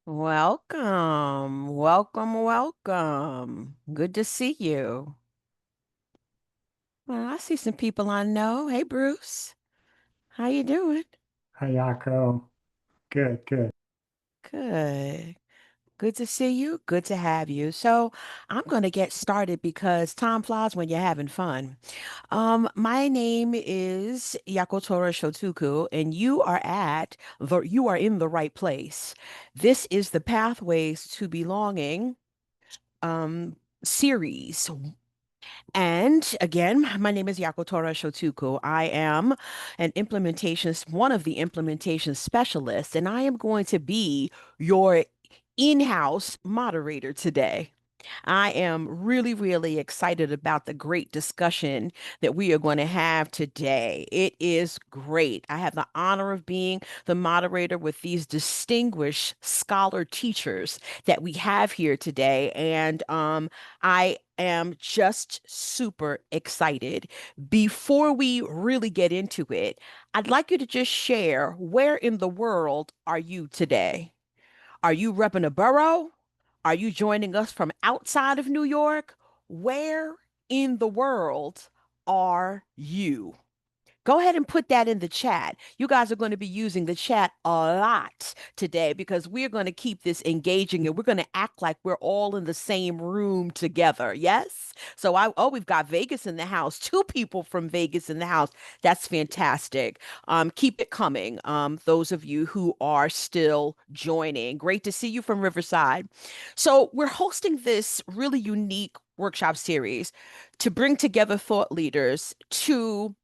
Welcome, welcome, welcome. Good to see you. Well, I see some people I know. Hey, Bruce, how you doing? Hayako. Good, good. Good. Good to see you. Good to have you. So I'm going to get started because time flies when you're having fun. My name is Yakotora Shotuku, and you are in the right place. This is the Pathways to Belonging series. And again, my name is Yakotora Shotuku. I am one of the implementation specialists, and I am going to be your in-house moderator today. I am really, really excited about the great discussion that we are going to have today. It is great. I have the honor of being the moderator with these distinguished scholar teachers that we have here today. And I am just super excited. Before we really get into it, I'd like you to just share where in the world are you today? Are you repping a borough? Are you joining us from outside of New York? Where in the world are you? Go ahead and put that in the chat. You guys are going to be using the chat a lot today because we're going to keep this engaging and we're going to act like we're all in the same room together. Yes? We've got Vegas in the house, two people from Vegas in the house. That's fantastic. Keep it coming. Those of you who are still joining. Great to see you from Riverside. So, we're hosting this really unique workshop series to bring together thought leaders to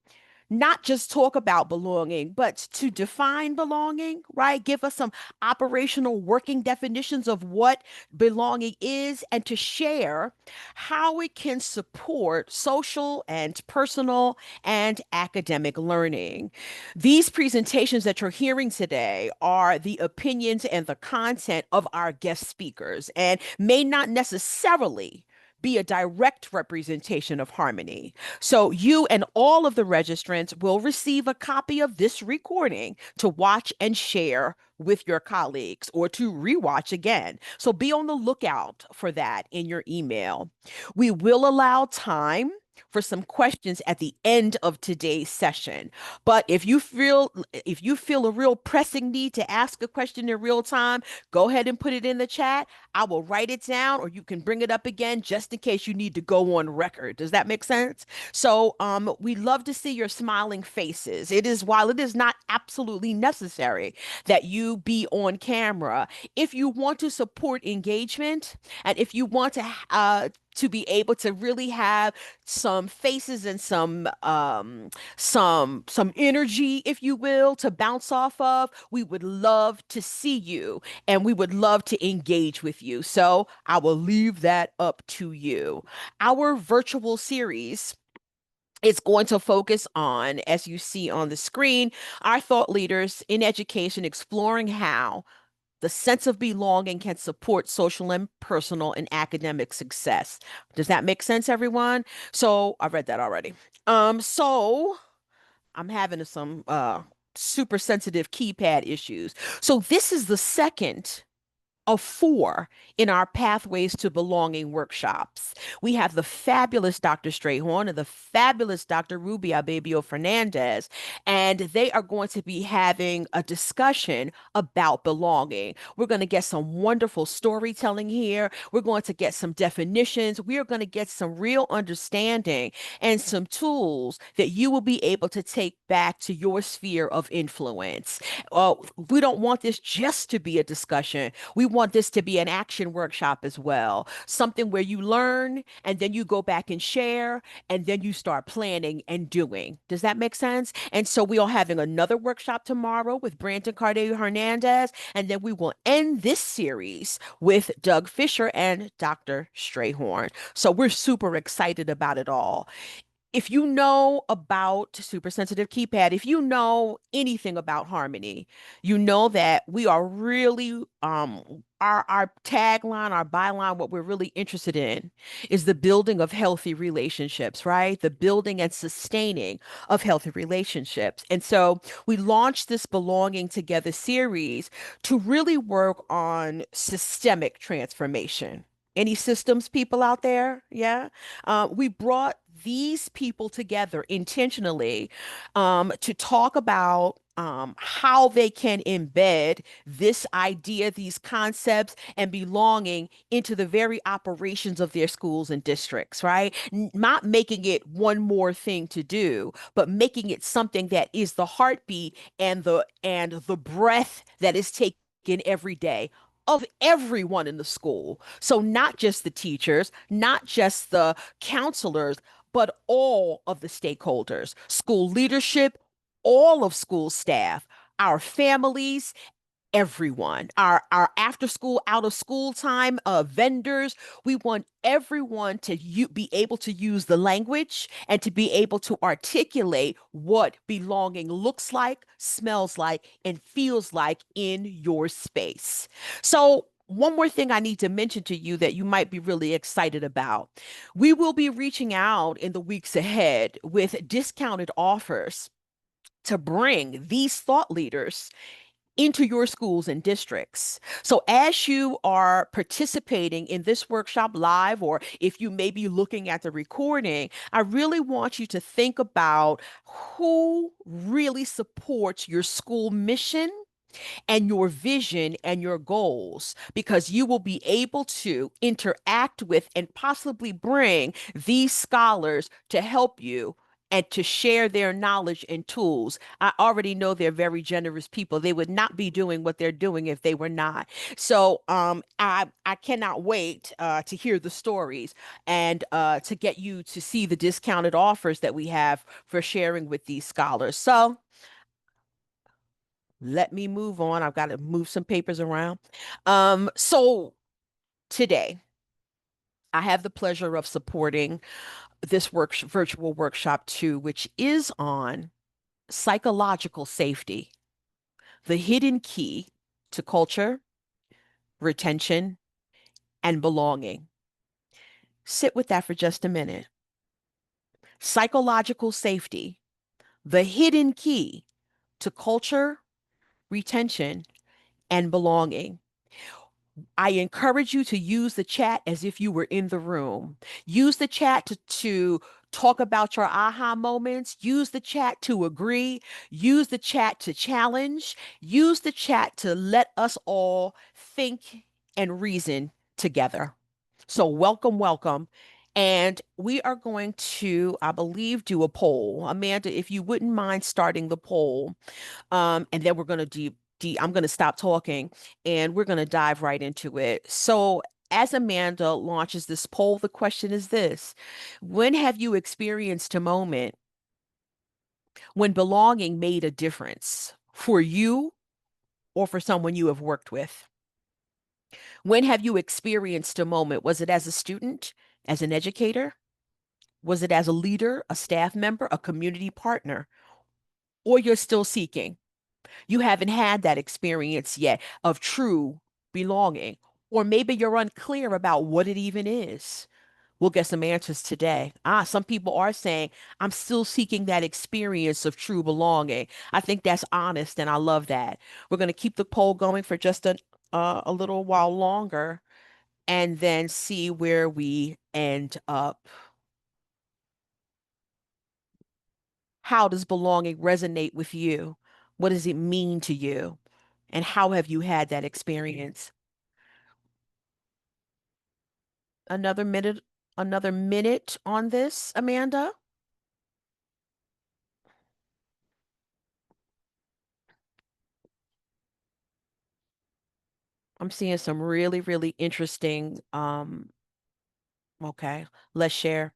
not just talk about belonging, but to define belonging, right? Give us some operational working definitions of what belonging is and to share how it can support social and personal and academic learning. These presentations that you're hearing today are the opinions and the content of our guest speakers and may not necessarily be a direct representation of harmony. So you and all of the registrants will receive a copy of this recording to watch and share with your colleagues or to rewatch again. So be on the lookout for that in your email. We will allow time for some questions at the end of today's session. But if you feel a real pressing need to ask a question in real time, go ahead and put it in the chat. I will write it down or you can bring it up again just in case you need to go on record. Does that make sense? So we love to see your smiling faces. While it is not absolutely necessary that you be on camera, if you want to support engagement and if you want to be able to really have some faces and some energy, if you will, to bounce off of, we would love to see you and we would love to engage with you. So I will leave that up to you. Our virtual series it's going to focus on, as you see on the screen, our thought leaders in education exploring how the sense of belonging can support social and personal and academic success. Does that make sense, everyone? So I read that already. So I'm having some super sensitive keypad issues. So this is the second of four in our Pathways to Belonging workshops. We have the fabulous Dr. Strayhorn and the fabulous Dr. Ruby Ababio-Fernandez, and they are going to be having a discussion about belonging. We're going to get some wonderful storytelling here. We're going to get some definitions. We are going to get some real understanding and some tools that you will be able to take back to your sphere of influence. We don't want this just to be a discussion. We want this to be an action workshop as well, something where you learn and then you go back and share and then you start planning and doing. Does that make sense? And so we are having another workshop tomorrow with Brandon Cardello Hernandez, and then we will end this series with Doug Fisher and Dr. Strayhorn. So we're super excited about it all. if you know about super sensitive keypad, if you know anything about harmony, you know that we are really our tagline, our byline, what we're really interested in is the building of healthy relationships, right? The building and sustaining of healthy relationships. And so we launched this Belonging Together series to really work on systemic transformation. Any systems people out there? Yeah. We brought these people together intentionally to talk about how they can embed this idea, these concepts, and belonging into the very operations of their schools and districts, right? Not making it one more thing to do, but making it something that is the heartbeat and the breath that is taken every day of everyone in the school. So not just the teachers, not just the counselors, but all of the stakeholders, school leadership, all of school staff, our families, everyone, our after school, out of school time, vendors. We want everyone to be able to use the language and to be able to articulate what belonging looks like, smells like, and feels like in your space. So one more thing I need to mention to you that you might be really excited about. We will be reaching out in the weeks ahead with discounted offers to bring these thought leaders into your schools and districts. So, as you are participating in this workshop live, or if you may be looking at the recording, I really want you to think about who really supports your school mission and your vision and your goals, because you will be able to interact with and possibly bring these scholars to help you and to share their knowledge and tools. I already know they're very generous people. They would not be doing what they're doing if they were not. So I cannot wait to hear the stories and to get you to see the discounted offers that we have for sharing with these scholars. So let me move on. I've got to move some papers around. So today, I have the pleasure of supporting this virtual workshop too, which is on psychological safety, the hidden key to culture, retention, and belonging. Sit with that for just a minute. Psychological safety, the hidden key to culture, retention, and belonging. I encourage you to use the chat as if you were in the room. Use the chat to talk about your aha moments. Use the chat to agree. Use the chat to challenge. Use the chat to let us all think and reason together. So, welcome, welcome. And we are going to, I believe, do a poll. Amanda, if you wouldn't mind starting the poll, and then we're going to I'm going to stop talking and we're going to dive right into it. So, as Amanda launches this poll, the question is this: when have you experienced a moment when belonging made a difference for you or for someone you have worked with? When have you experienced a moment? Was it as a student, as an educator? Was it as a leader, a staff member, a community partner? Or you're still seeking? You haven't had that experience yet of true belonging. Or maybe you're unclear about what it even is. We'll get some answers today. Some people are saying, I'm still seeking that experience of true belonging. I think that's honest, and I love that. We're going to keep the poll going for just a little while longer and then see where we end up. How does belonging resonate with you? What does it mean to you? And how have you had that experience? Another minute, another minute on this, Amanda? I'm seeing some really, really interesting, okay, let's share.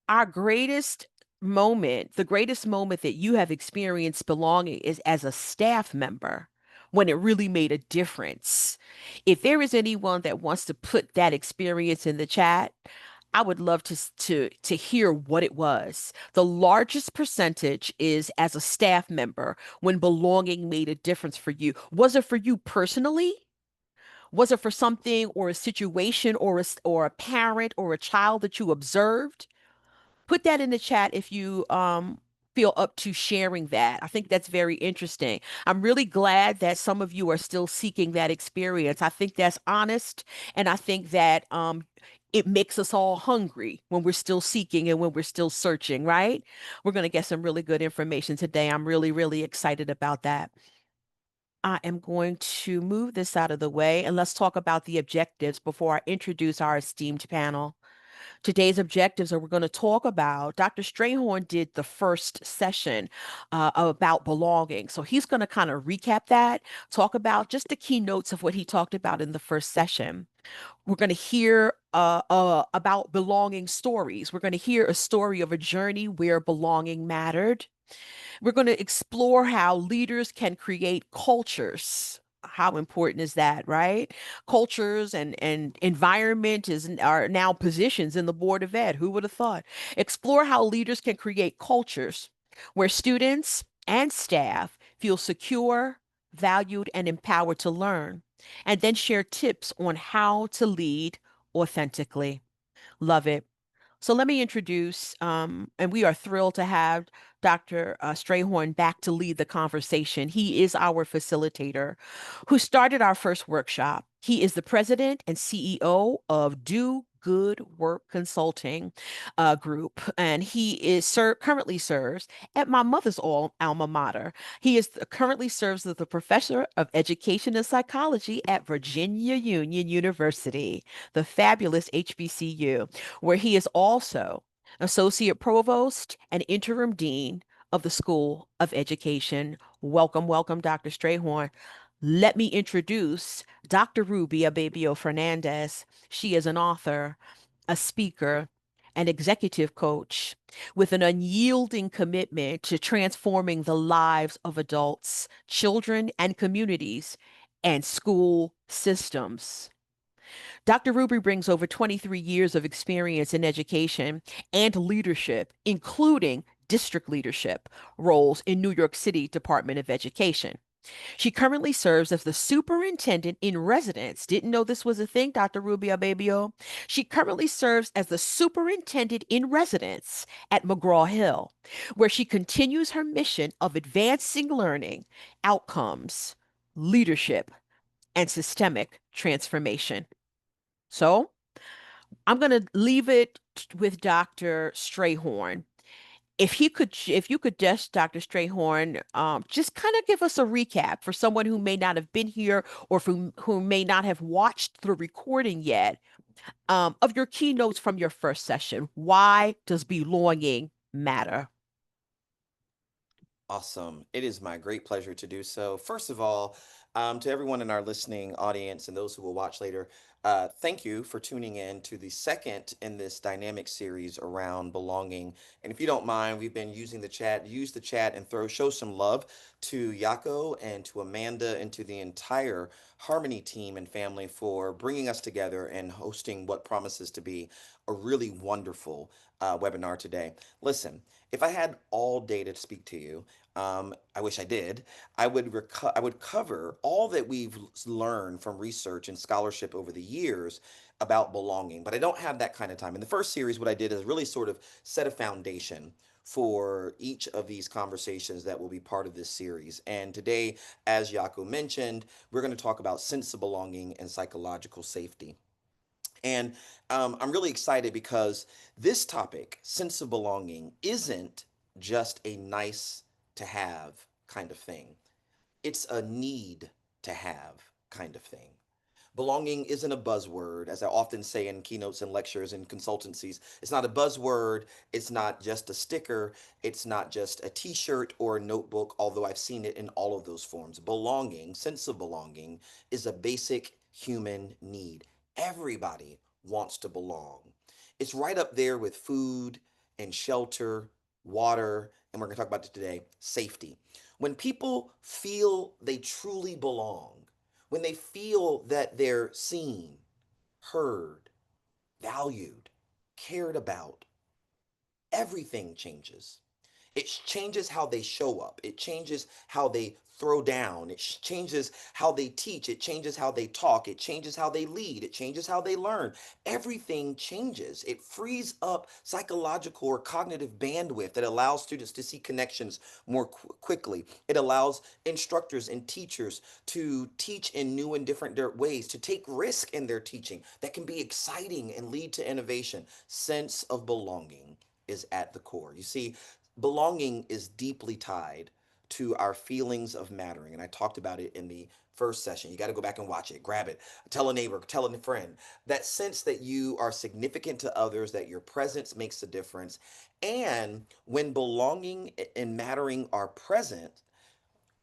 Our greatest moment, the greatest moment that you have experienced belonging is as a staff member. when it really made a difference. If there is anyone that wants to put that experience in the chat, I would love to hear what it was. The largest percentage is as a staff member when belonging made a difference for you. Was it for you personally? Was it for something or a situation or or a parent or a child that you observed? Put that in the chat if you feel up to sharing that. I think that's very interesting. I'm really glad that some of you are still seeking that experience. I think that's honest, and I think that it makes us all hungry when we're still seeking and when we're still searching, right? We're going to get some really good information today. I'm really, really excited about that. I am going to move this out of the way and let's talk about the objectives before I introduce our esteemed panel. Today's objectives are we're going to talk about Dr. Strayhorn did the first session about belonging. So he's going to kind of recap that, talk about just the keynotes of what he talked about in the first session. We're going to hear about belonging stories. We're going to hear a story of a journey where belonging mattered. We're going to explore how leaders can create cultures. How important is that, right? Cultures and environment are now positions in the Board of Ed. Who would have thought? Explore how leaders can create cultures where students and staff feel secure, valued, and empowered to learn, and then share tips on how to lead authentically. Love it. So let me introduce, and we are thrilled to have Dr. Strayhorn back to lead the conversation. He is our facilitator who started our first workshop. He is the president and CEO of Do Good Work Consulting Group, and he is currently serves at my mother's alma mater. He is currently serves as the professor of education and psychology at Virginia Union University, the fabulous HBCU, where he is also associate provost and interim dean of the School of Education. Welcome, welcome, Dr. Strayhorn. Let me introduce Dr. Ruby Ababio-Fernandez. She is an author, a speaker, an executive coach with an unyielding commitment to transforming the lives of adults, children, and communities and school systems. Dr. Ruby brings over 23 years of experience in education and leadership, including district leadership roles in New York City Department of Education. She currently serves as the superintendent in residence. Didn't know this was a thing, Dr. Rubia Babio. She currently serves as the superintendent in residence at McGraw Hill, where she continues her mission of advancing learning, outcomes, leadership, and systemic transformation. So I'm going to leave it with Dr. Strayhorn. If you could just, Dr. Strayhorn, just kind of give us a recap for someone who may not have been here or who may not have watched the recording yet, of your keynotes from your first session. Why does belonging matter? Awesome. It is my great pleasure to do so. First of all, to everyone in our listening audience and those who will watch later, thank you for tuning in to the second in this dynamic series around belonging. And if you don't mind, we've been using the chat. Use the chat and show some love to Yako and to Amanda and to the entire Harmony team and family for bringing us together and hosting what promises to be a really wonderful webinar today. Listen, if I had all day to speak to you, I wish I did. I would cover all that we've learned from research and scholarship over the years about belonging, but I don't have that kind of time. In the first series, what I did is really sort of set a foundation for each of these conversations that will be part of this series. And today, as Yaku mentioned, we're going to talk about sense of belonging and psychological safety. And I'm really excited because this topic, sense of belonging, isn't just a nice to have kind of thing. It's a need to have kind of thing. Belonging isn't a buzzword, as I often say in keynotes and lectures and consultancies. It's not a buzzword. It's not just a sticker. It's not just a t shirt or a notebook, although I've seen it in all of those forms. Belonging, sense of belonging, is a basic human need. Everybody wants to belong. It's right up there with food and shelter, water, and we're going to talk about it today, safety. When people feel they truly belong, when they feel that they're seen, heard, valued, cared about, everything changes. It changes how they show up. It changes how they throw down. It changes how they teach. It changes how they talk. It changes how they lead. It changes how they learn. Everything changes. It frees up psychological or cognitive bandwidth that allows students to see connections more quickly. It allows instructors and teachers to teach in new and different ways, to take risk in their teaching that can be exciting and lead to innovation. Sense of belonging is at the core. You see, belonging is deeply tied to our feelings of mattering. And I talked about it in the first session. You got to go back and watch it, grab it, tell a neighbor, tell a friend. That sense that you are significant to others, that your presence makes a difference. And when belonging and mattering are present,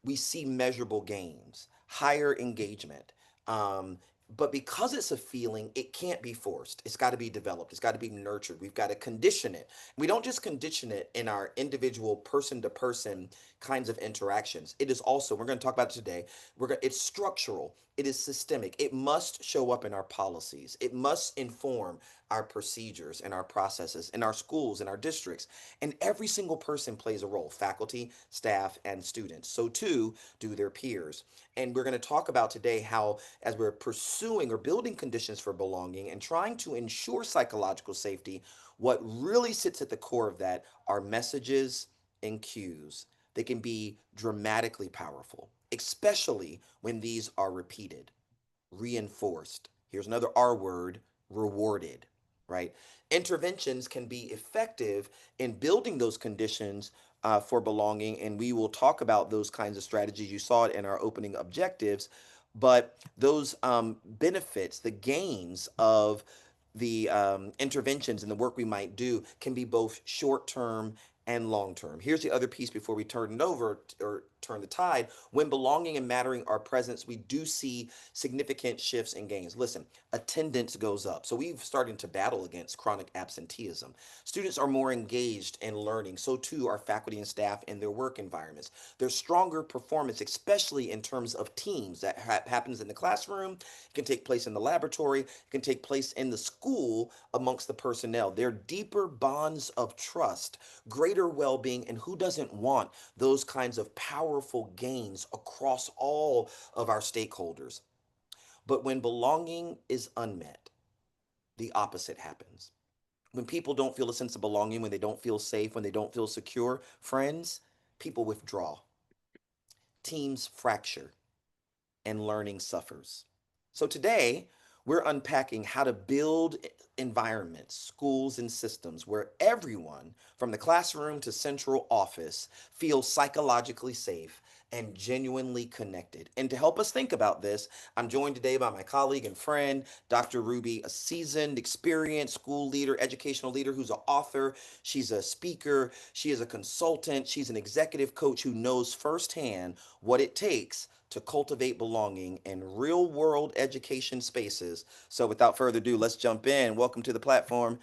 we see measurable gains, higher engagement. Um, but because it's a feeling, it can't be forced. It's got to be developed. It's got to be nurtured. We've got to condition it. We don't just condition it in our individual person to person kinds of interactions. It is also, we're going to talk about it today, it's structural. It is systemic. It must show up in our policies. It must inform our procedures and our processes in our schools, in our districts. And every single person plays a role, faculty, staff, and students. So too do their peers. And we're going to talk about today how, as we're pursuing or building conditions for belonging and trying to ensure psychological safety, what really sits at the core of that are messages and cues. They can be dramatically powerful, especially when these are repeated, reinforced. Here's another R word, rewarded, right? Interventions can be effective in building those conditions for belonging, and we will talk about those kinds of strategies. You saw it in our opening objectives, but those benefits, the gains of the interventions and the work we might do can be both short term and long term. Here's the other piece before we turn it over or turn the tide. When belonging and mattering are present, we do see significant shifts and gains. Listen, attendance goes up. So we've started to battle against chronic absenteeism. Students are more engaged in learning. So too are faculty and staff in their work environments. There's stronger performance, especially in terms of teams. That happens in the classroom, it can take place in the laboratory, it can take place in the school amongst the personnel. There are deeper bonds of trust, greater well-being, and who doesn't want those kinds of powerful gains across all of our stakeholders? But when belonging is unmet, the opposite happens. When people don't feel a sense of belonging, when they don't feel safe, when they don't feel secure, friends, people withdraw, teams fracture, and learning suffers. So today, we're unpacking how to build environments, schools, and systems where everyone, from the classroom to central office, feels psychologically safe and genuinely connected. And to help us think about this, I'm joined today by my colleague and friend, Dr. Ruby, a seasoned, experienced school leader, educational leader who's an author. She's a speaker. She is a consultant. She's an executive coach who knows firsthand what it takes to cultivate belonging in real world education spaces. So without further ado, let's jump in. Welcome to the platform.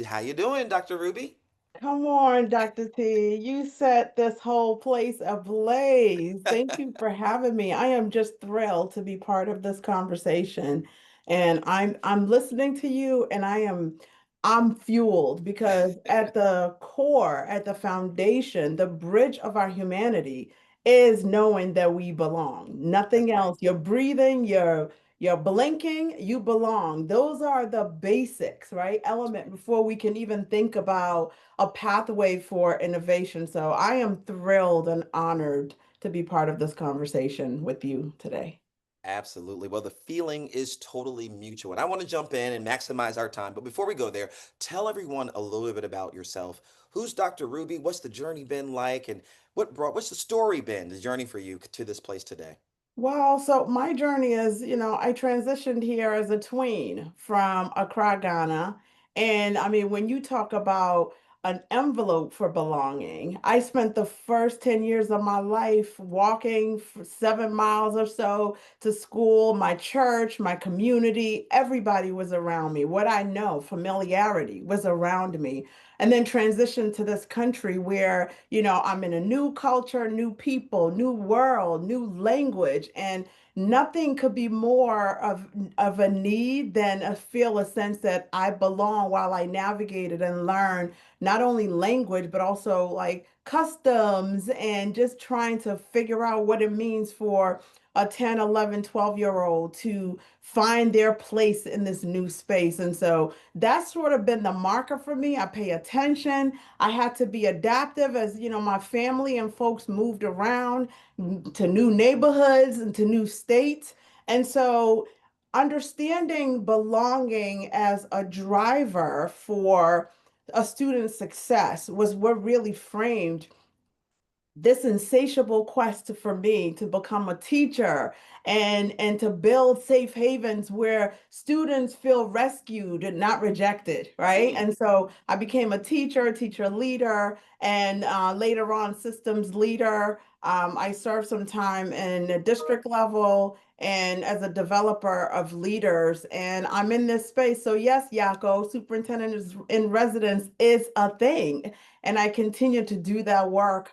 How you doing, Dr. Ruby? Come on, Dr. T. You set this whole place ablaze. Thank you for having me. I am just thrilled to be part of this conversation. And I'm listening to you and I'm fueled because at the core, at the foundation, the bridge of our humanity is knowing that we belong. That's Nothing right. else. You're breathing, you're blinking, you belong. Those are the basics, right? That's Element right. before we can even think about a pathway for innovation. So I am thrilled and honored to be part of this conversation with you today. Absolutely. Well, the feeling is totally mutual. And I want to jump in and maximize our time. But before we go there, tell everyone a little bit about yourself. Who's Dr. Ruby? What's the journey been like? And what's the story been, the journey for you to this place today? Well, so my journey is, I transitioned here as a tween from Accra, Ghana. And I mean, when you talk about an envelope for belonging. I spent the first 10 years of my life walking for 7 miles or so to school, my church, my community, everybody was around me. What I know, familiarity was around me. And then transition to this country where, I'm in a new culture, new people, new world, new language, and nothing could be more of a need than feel a sense that I belong while I navigated and learn not only language, but also like customs and just trying to figure out what it means for a 10, 11, 12-year-old to find their place in this new space. And so that's sort of been the marker for me. I pay attention. I had to be adaptive as, my family and folks moved around to new neighborhoods and to new states. And so understanding belonging as a driver for a student's success was what really framed this insatiable quest for me to become a teacher and to build safe havens where students feel rescued and not rejected, right? Mm. And so I became a teacher leader, and later on systems leader. I served some time in the district level and as a developer of leaders, and I'm in this space. So yes, Yako, superintendent is in residence is a thing, and I continue to do that work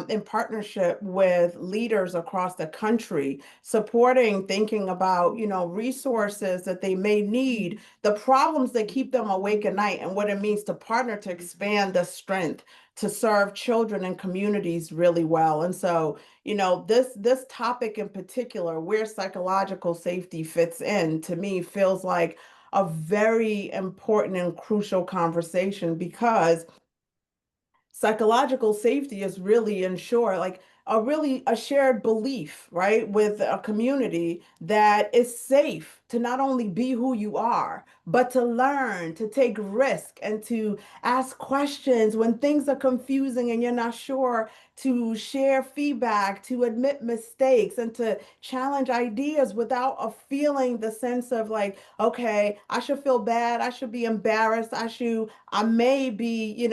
in partnership with leaders across the country, supporting, thinking about, resources that they may need, the problems that keep them awake at night, and what it means to partner to expand the strength to serve children and communities really well. And so, this topic in particular, where psychological safety fits in, to me feels like a very important and crucial conversation because psychological safety is really ensure like a shared belief, right, with a community that it's safe to not only be who you are, but to learn, to take risk, and to ask questions when things are confusing and you're not sure, to share feedback, to admit mistakes, and to challenge ideas without a feeling the sense of like, okay, I should feel bad, I should be embarrassed, I may be,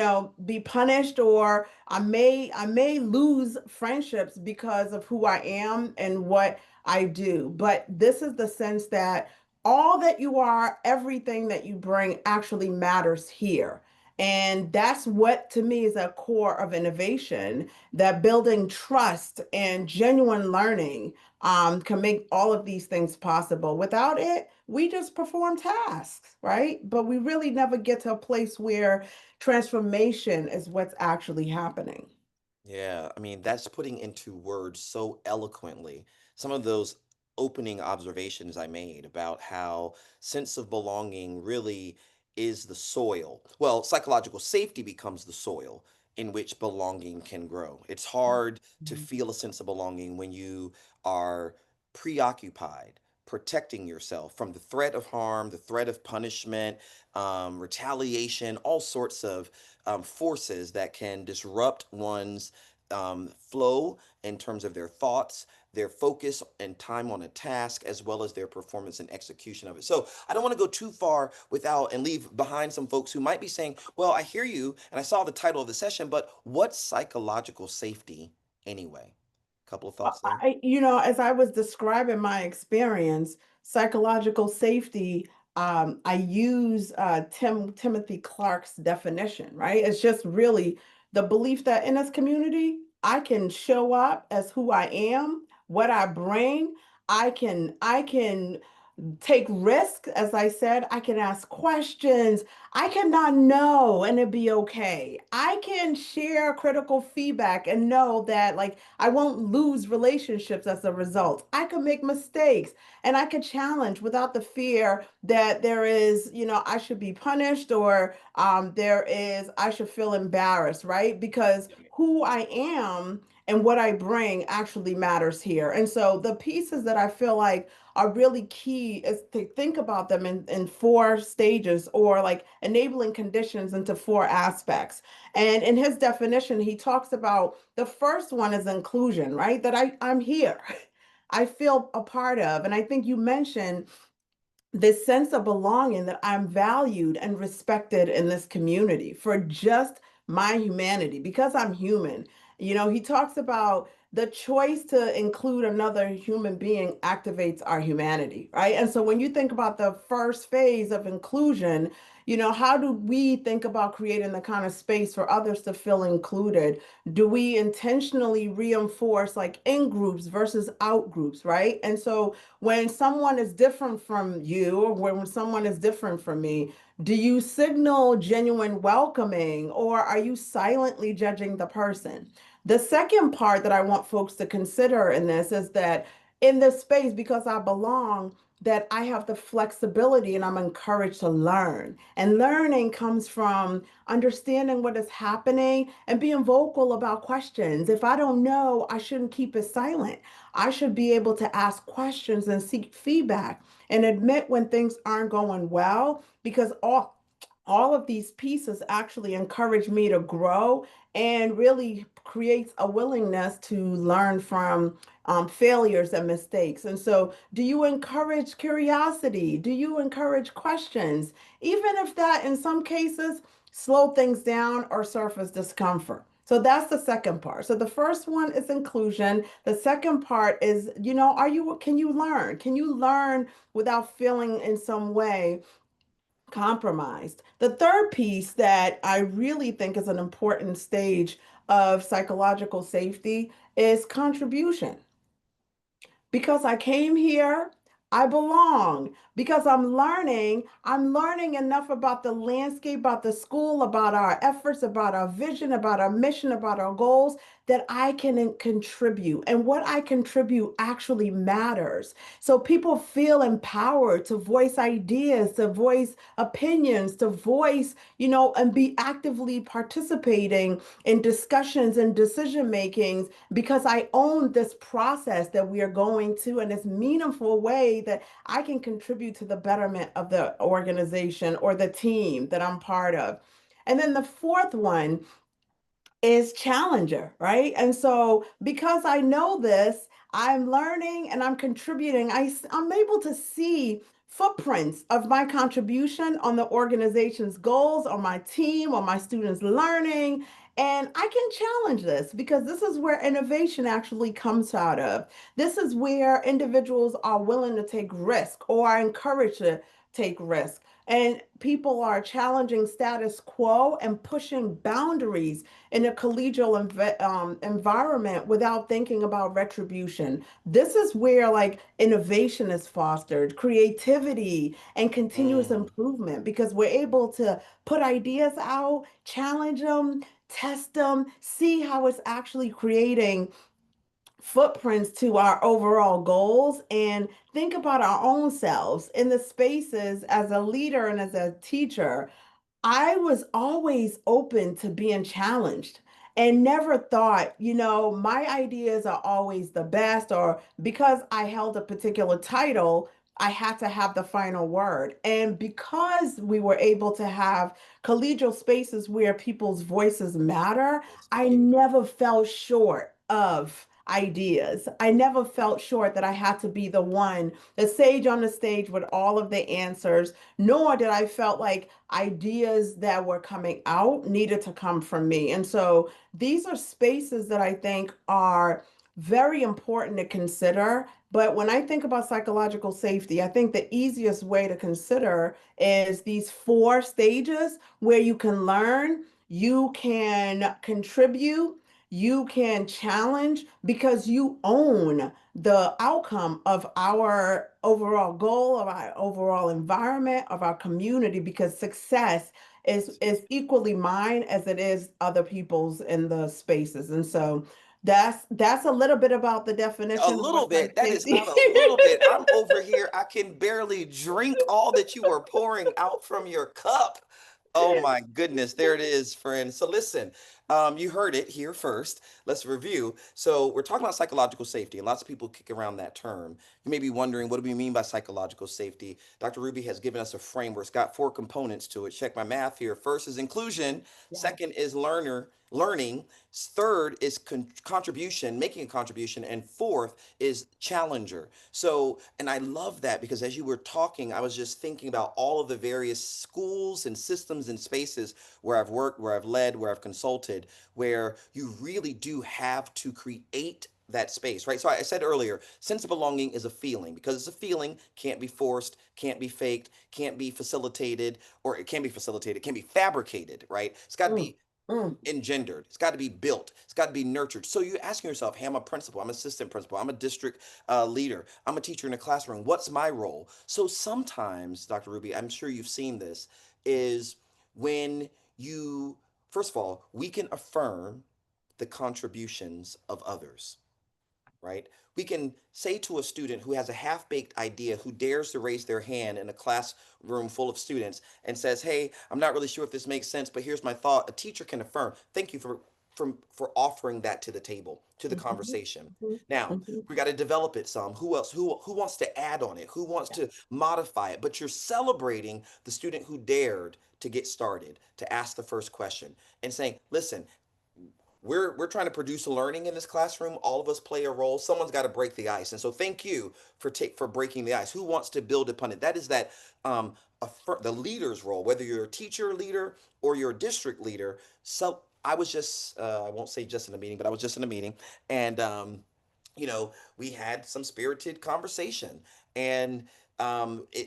be punished, or I may lose friendships because of who I am and what I do. But this is the sense that all that you are, everything that you bring actually matters here. And that's what to me is a core of innovation, that building trust and genuine learning can make all of these things possible. Without it, we just perform tasks, right? But we really never get to a place where transformation is what's actually happening. Yeah, I mean, that's putting into words so eloquently some of those opening observations I made about how sense of belonging really is the soil. Well, psychological safety becomes the soil in which belonging can grow. It's hard to Mhm. feel a sense of belonging when you are preoccupied, protecting yourself from the threat of harm, the threat of punishment, retaliation, all sorts of forces that can disrupt one's flow in terms of their thoughts, their focus and time on a task, as well as their performance and execution of it. So I don't want to go too far without and leave behind some folks who might be saying, well, I hear you and I saw the title of the session, but what's psychological safety anyway? Couple of thoughts there. As I was describing my experience, psychological safety, I use Timothy Clark's definition, right? It's just really the belief that in this community, I can show up as who I am, what I bring. I can take risks. As I said, I can ask questions. I cannot know and it be okay. I can share critical feedback and know that like I won't lose relationships as a result. I can make mistakes and I can challenge without the fear that there is, I should be punished, or I should feel embarrassed, right? Because who I am and what I bring actually matters here. And so the pieces that I feel like are really key is to think about them in four stages, or like enabling conditions into four aspects. And in his definition, he talks about the first one is inclusion, right? That I'm here. I feel a part of. And I think you mentioned this sense of belonging, that I'm valued and respected in this community for just my humanity, because I'm human. He talks about the choice to include another human being activates our humanity, right? And so when you think about the first phase of inclusion, how do we think about creating the kind of space for others to feel included? Do we intentionally reinforce like in groups versus out groups, right? And so when someone is different from you, or when someone is different from me, do you signal genuine welcoming, or are you silently judging the person? The second part that I want folks to consider in this is that in this space, because I belong, that I have the flexibility and I'm encouraged to learn. And learning comes from understanding what is happening and being vocal about questions. If I don't know, I shouldn't keep it silent. I should be able to ask questions and seek feedback and admit when things aren't going well, because all of these pieces actually encourage me to grow and really creates a willingness to learn from failures and mistakes. And so, do you encourage curiosity? Do you encourage questions? Even if that, in some cases, slow things down or surface discomfort. So that's the second part. So the first one is inclusion. The second part is, can you learn? Can you learn without feeling in some way compromised? The third piece that I really think is an important stage of psychological safety is contribution. Because I came here, I belong. Because I'm learning enough about the landscape, about the school, about our efforts, about our vision, about our mission, about our goals, that I can contribute. And what I contribute actually matters. So people feel empowered to voice ideas, to voice opinions, to voice, and be actively participating in discussions and decision makings, because I own this process that we are going to in this meaningful way, that I can contribute to the betterment of the organization or the team that I'm part of. And then the fourth one is challenger, right? And so because I know this, I'm learning and I'm contributing. I'm able to see footprints of my contribution on the organization's goals, on my team, on my students' learning. And I can challenge this because this is where innovation actually comes out of. This is where individuals are willing to take risk or are encouraged to take risk. And people are challenging status quo and pushing boundaries in a collegial environment without thinking about retribution. This is where like innovation is fostered, creativity and continuous Mm, improvement, because we're able to put ideas out, challenge them, test them, see how it's actually creating footprints to our overall goals, and think about our own selves in the spaces as a leader and as a teacher. I was always open to being challenged and never thought, my ideas are always the best, or because I held a particular title, I had to have the final word. And because we were able to have collegial spaces where people's voices matter, that's I key. never fell short of ideas. I never felt short that I had to be the one, the sage on the stage with all of the answers, nor did I felt like ideas that were coming out needed to come from me. And so these are spaces that I think are very important to consider. But when I think about psychological safety, I think the easiest way to consider is these four stages where you can learn, you can contribute, you can challenge, because you own the outcome of our overall goal, of our overall environment, of our community, because success is equally mine as it is other people's in the spaces. And so that's a little bit about the A definition of little what psych bit. That is safety. not a little bit. I'm over here. I can barely drink all that you are pouring out from your cup. Oh my goodness. There it is, friend. So listen, You heard it here first. Let's review. So we're talking about psychological safety, and lots of people kick around that term. You may be wondering, what do we mean by psychological safety? Dr. Ruby has given us a framework. It's got four components to it. Check my math here. First is inclusion. Yeah. Second is learning. Third is contribution, making a contribution, and fourth is challenger. So, and I love that because as you were talking, I was just thinking about all of the various schools and systems and spaces where I've worked, where I've led, where I've consulted, where you really do have to create that space, right? So I said earlier, sense of belonging is a feeling because it's a feeling, can't be forced, can't be faked, can't be facilitated, or it can be facilitated, it can be fabricated, right? It's got to Mm, be mm, engendered. It's got to be built. It's got to be nurtured. So you're asking yourself, hey, I'm a principal, I'm assistant principal, I'm a district leader, I'm a teacher in a classroom. What's my role? So sometimes, Dr. Ruby, I'm sure you've seen this, is when you, first of all, we can affirm the contributions of others, right? We can say to a student who has a half baked idea, who dares to raise their hand in a classroom full of students and says, hey, I'm not really sure if this makes sense, but here's my thought. A teacher can affirm, thank you for offering that to the table, to the mhm, conversation. mhm, Now, mhm. we got to develop it some. Who else? Who wants to add on it? Who wants Yeah. to modify it? But you're celebrating the student who dared to get started, to ask the first question and saying, listen, we're trying to produce learning in this classroom. All of us play a role. Someone's got to break the ice, and so thank you for breaking the ice. Who wants to build upon it? That is that um the leader's role, whether you're a teacher leader or you're a district leader. So I was just I won't say just in a meeting, but I was just in a meeting, and we had some spirited conversation, and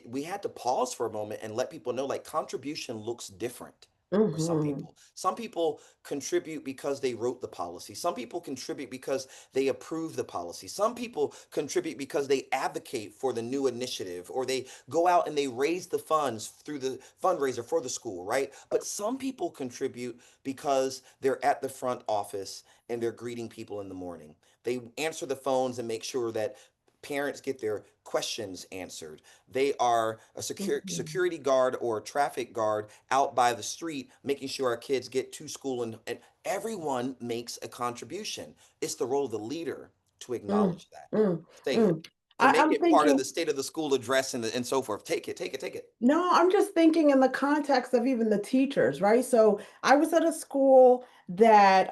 we had to pause for a moment and let people know like contribution looks different for some Mhm, people. Some people contribute because they wrote the policy. Some people contribute because they approve the policy. Some people contribute because they advocate for the new initiative or they go out and they raise the funds through the fundraiser for the school, right? But some people contribute because they're at the front office and they're greeting people in the morning. They answer the phones and make sure that parents get their questions answered. They are a mhm, security guard or a traffic guard out by the street, making sure our kids get to school, and everyone makes a contribution. It's the role of the leader to mm, acknowledge that, mm, say it, mm. to make I'm it part of thinking. the state of the school address and so forth. Take it, take it, take it. No, I'm just thinking in the context of even the teachers, right? So I was at a school that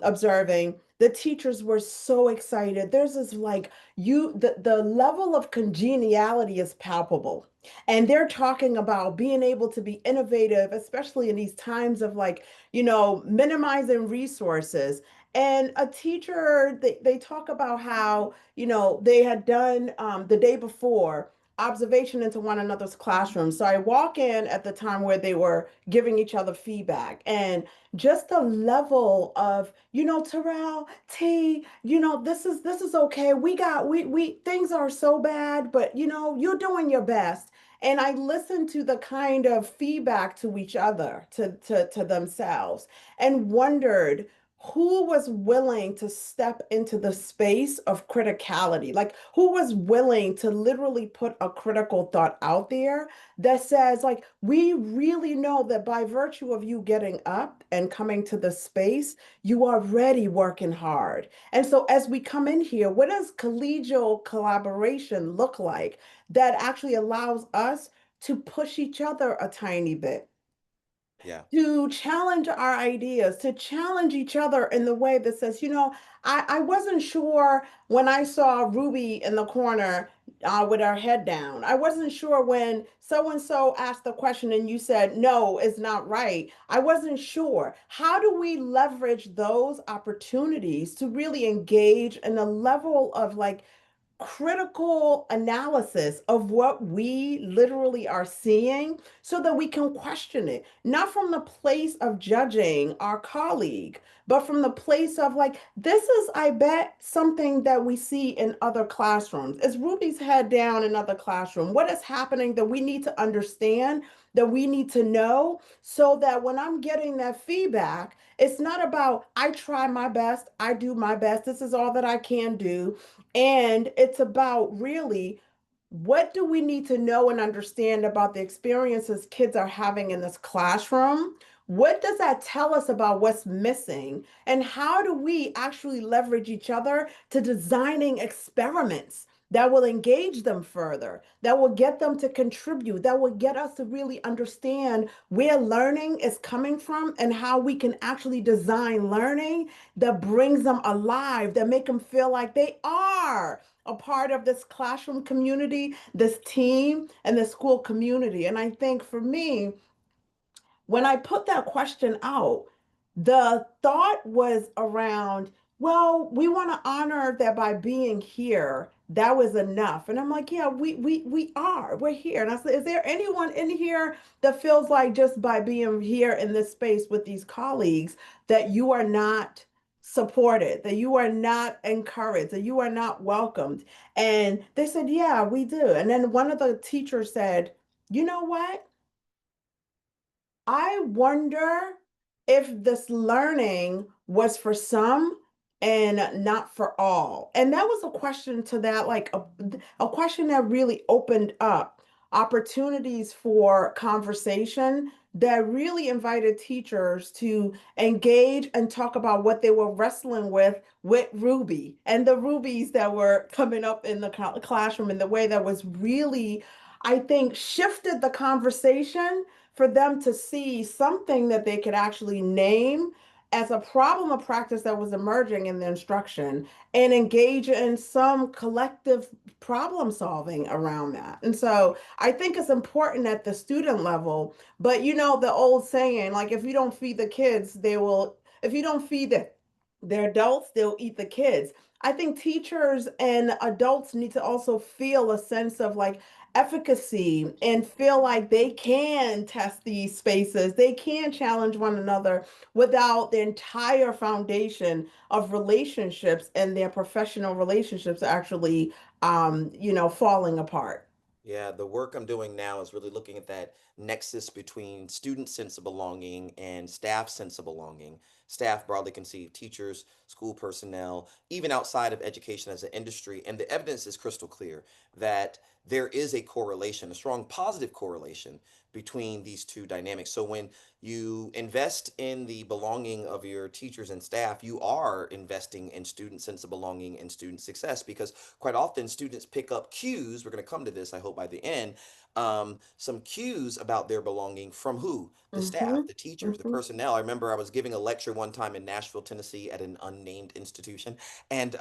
observing the teachers were so excited. There's this like the level of congeniality is palpable. And they're talking about being able to be innovative, especially in these times of like, minimizing resources. And a teacher, they talk about how, they had done the day before observation into one another's classrooms. So I walk in at the time where they were giving each other feedback and just the level of, Terrell, T, this is okay. We things are so bad, but you're doing your best. And I listened to the kind of feedback to each other, to themselves, and wondered who was willing to step into the space of criticality, like who was willing to literally put a critical thought out there that says, like, we really know that by virtue of you getting up and coming to the space, you are already working hard. And so as we come in here, what does collegial collaboration look like that actually allows us to push each other a tiny bit, Yeah. to challenge our ideas, to challenge each other in the way that says, I wasn't sure when I saw Ruby in the corner with her head down. I wasn't sure when so and so asked the question and you said, no, it's not right. I wasn't sure. How do we leverage those opportunities to really engage in a level of like critical analysis of what we literally are seeing so that we can question it, not from the place of judging our colleague, but from the place of like, this is, I bet, something that we see in other classrooms. Is Ruby's head down in other classroom? What is happening that we need to understand, that we need to know, so that when I'm getting that feedback, it's not about, I try my best, I do my best, this is all that I can do, and it's about really what do we need to know and understand about the experiences kids are having in this classroom? What does that tell us about what's missing? And how do we actually leverage each other to designing experiments that will engage them further, that will get them to contribute, that will get us to really understand where learning is coming from and how we can actually design learning that brings them alive, that make them feel like they are a part of this classroom community, this team, and the school community. And I think for me, when I put that question out, the thought was around, well, we want to honor that by being here, that was enough. And I'm like, yeah, we are. We're here. And I said, is there anyone in here that feels like just by being here in this space with these colleagues that you are not supported, that you are not encouraged, that you are not welcomed? And they said, yeah, we do. And then one of the teachers said, you know what? I wonder if this learning was for some and not for all. And that was a question to that, like a question that really opened up opportunities for conversation that really invited teachers to engage and talk about what they were wrestling with Ruby and the Rubies that were coming up in the classroom in the way that was really, I think, shifted the conversation for them to see something that they could actually name as a problem of practice that was emerging in the instruction and engage in some collective problem solving around that. And so I think it's important at the student level, but you know, the old saying, like if you don't feed the kids, they will, if you don't feed their adults, they'll eat the kids. I think teachers and adults need to also feel a sense of like efficacy and feel like they can test these spaces, they can challenge one another without the entire foundation of relationships and their professional relationships actually, falling apart. Yeah, the work I'm doing now is really looking at that nexus between student sense of belonging and staff sense of belonging. Staff broadly conceived, teachers, school personnel, even outside of education as an industry. And the evidence is crystal clear that there is a correlation, a strong positive correlation between these two dynamics. So when you invest in the belonging of your teachers and staff, you are investing in student sense of belonging and student success because quite often students pick up cues. We're going to come to this, I hope, by the end. Some cues about their belonging from who? The Mm-hmm. staff, the teachers, the Mm-hmm. personnel. I remember I was giving a lecture one time in Nashville, Tennessee at an unnamed institution. And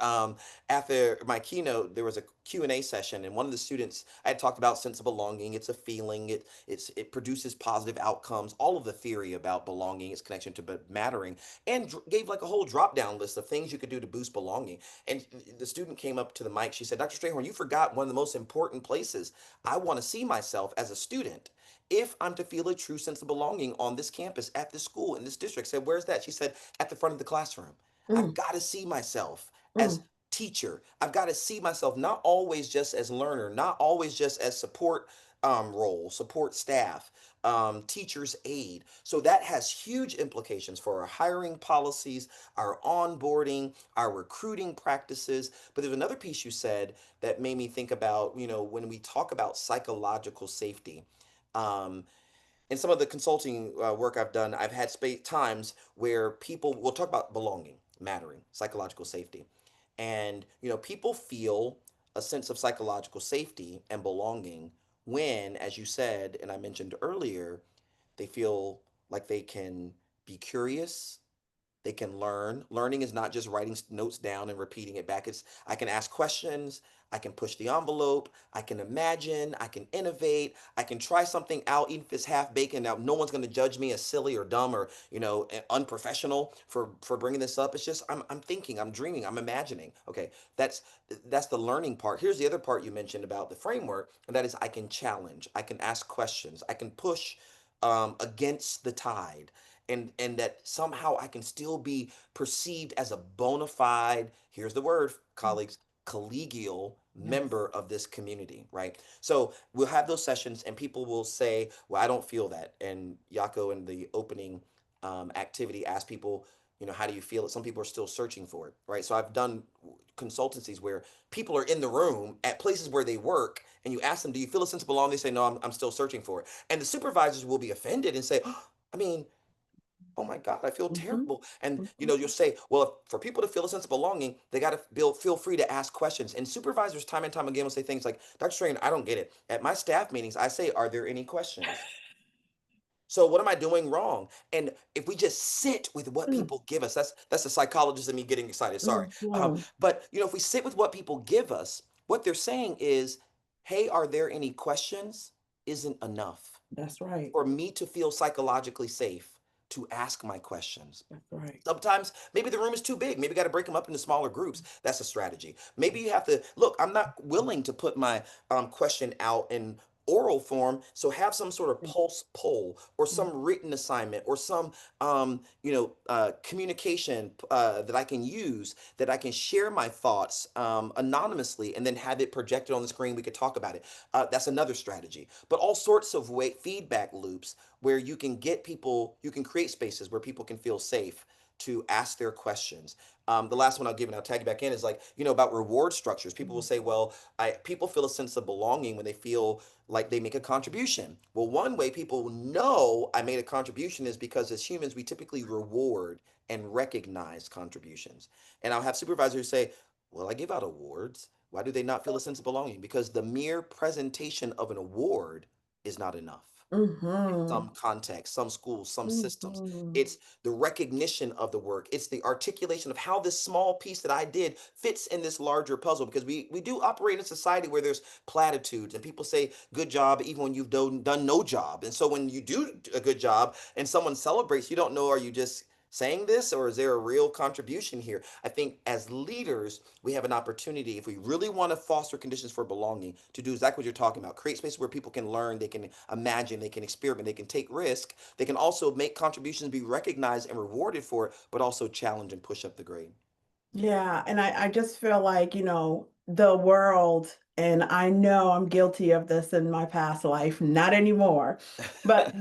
after my keynote, there was a Q&A session. And one of the students, I had talked about sense of belonging. It's a feeling. It produces positive outcomes. All of the theory about belonging, its connection to mattering. And gave like a whole drop down list of things you could do to boost belonging. And the student came up to the mic. She said, Dr. Strayhorn, you forgot one of the most important places I want to see myself as a student. If I'm to feel a true sense of belonging on this campus, at this school, in this district, I said, where's that? She said, at the front of the classroom. I've Mm, got to see myself as mm, teacher. I've got to see myself not always just as learner, not always just as support role, support staff, teacher's aide. So that has huge implications for our hiring policies, our onboarding, our recruiting practices. But there's another piece you said that made me think about, when we talk about psychological safety. Um, in some of the consulting work I've done, I've had times where people will talk about belonging, mattering, psychological safety. And, people feel a sense of psychological safety and belonging when, as you said, and I mentioned earlier, they feel like they can be curious, they can learn. Learning is not just writing notes down and repeating it back. It's I can ask questions, I can push the envelope, I can imagine, I can innovate, I can try something out even if it's half baked. Now no one's going to judge me as silly or dumb or, unprofessional for bringing this up. It's just I'm thinking, I'm dreaming, I'm imagining. Okay, that's the learning part. Here's the other part you mentioned about the framework, and that is I can challenge, I can ask questions, I can push against the tide, and that somehow I can still be perceived as a bona fide, here's the word, colleagues, collegial yes. member of this community, right? So we'll have those sessions and people will say, well, I don't feel that. And Yako in the opening activity asked people, how do you feel it? Some people are still searching for it, right? So I've done consultancies where people are in the room at places where they work and you ask them, do you feel a sense of belonging? They say, no, I'm still searching for it. And the supervisors will be offended and say, oh, I mean, Oh my God, I feel Hmm. terrible. And Hmm. you'll say, well, for people to feel a sense of belonging, they got to feel free to ask questions. And supervisors, time and time again, will say things like, Dr. Strain, I don't get it. At my staff meetings, I say, are there any questions? So what am I doing wrong? And if we just sit with what Mm. people give us, that's the psychologist in me getting excited. Sorry, Mhm. but if we sit with what people give us, what they're saying is, "Hey, are there any questions?" Isn't enough That's right. for me to feel psychologically safe to ask my questions. That's right. Sometimes maybe the room is too big. Maybe got to break them up into smaller groups. That's a strategy. Maybe you have to look. I'm not willing to put my question out in oral form, so have some sort of pulse poll or some written assignment or some communication that I can use, that I can share my thoughts anonymously and then have it projected on the screen. We could talk about it. That's another strategy. But all sorts of feedback loops where you can get people, you can create spaces where people can feel safe to ask their questions. The last one I'll give, and I'll tag you back in, is like, about reward structures. People will say, well, people feel a sense of belonging when they feel like they make a contribution. Well, one way people know I made a contribution is because as humans, we typically reward and recognize contributions. And I'll have supervisors say, well, I give out awards. Why do they not feel a sense of belonging? Because the mere presentation of an award is not enough. Mm-hmm. Some context, some schools, some systems. Mm-hmm. It's the recognition of the work. It's the articulation of how this small piece that I did fits in this larger puzzle. Because we do operate in a society where there's platitudes and people say good job even when you've done no job. And so when you do a good job and someone celebrates, you don't know, are you just saying this or is there a real contribution here? I think as leaders, we have an opportunity, if we really want to foster conditions for belonging, to do exactly what you're talking about. Create spaces where people can learn, they can imagine, they can experiment, they can take risk. They can also make contributions, be recognized and rewarded for it, but also challenge and push up the grade. Yeah, and I just feel like, the world, and I know I'm guilty of this in my past life, not anymore, but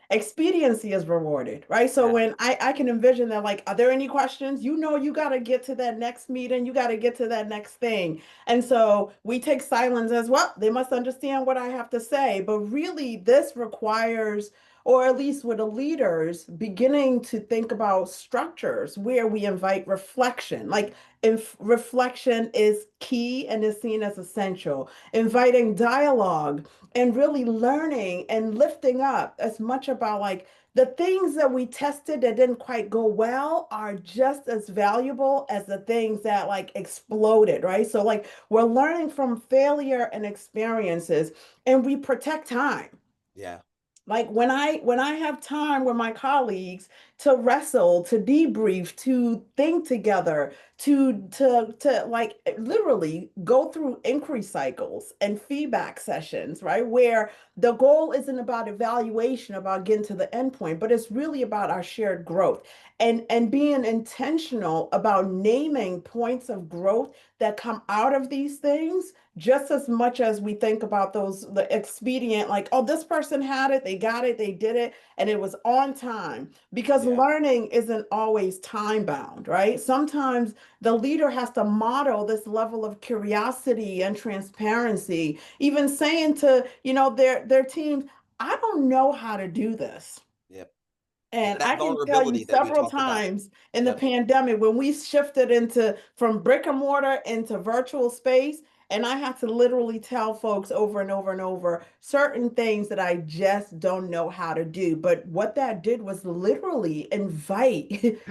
expediency is rewarded, right? So Yeah. when I can envision that, like, are there any questions? You got to get to that next meeting, you got to get to that next thing. And so we take silence as well. They must understand what I have to say. But really, this requires, or at least with the leaders, beginning to think about structures where we invite reflection. Like, if reflection is key and is seen as essential, inviting dialogue and really learning and lifting up as much about, like, the things that we tested that didn't quite go well are just as valuable as the things that, like, exploded, right? So, like, we're learning from failure and experiences, and we protect time. Yeah. Like, when I have time with my colleagues to wrestle, to debrief, to think together, to like literally go through inquiry cycles and feedback sessions, right? Where the goal isn't about evaluation, about getting to the end point, but it's really about our shared growth, and being intentional about naming points of growth that come out of these things, just as much as we think about the expedient, like, oh, this person had it, they got it, they did it, and it was on time. Because Yeah. learning isn't always time bound, right? Sometimes the leader has to model this level of curiosity and transparency, even saying to, their teams, I don't know how to do this. Yep. And I That can tell you vulnerability that we several talk about. times in the Yep. pandemic when we shifted into from brick and mortar into virtual space, and I had to literally tell folks over and over and over certain things that I just don't know how to do. But what that did was literally invite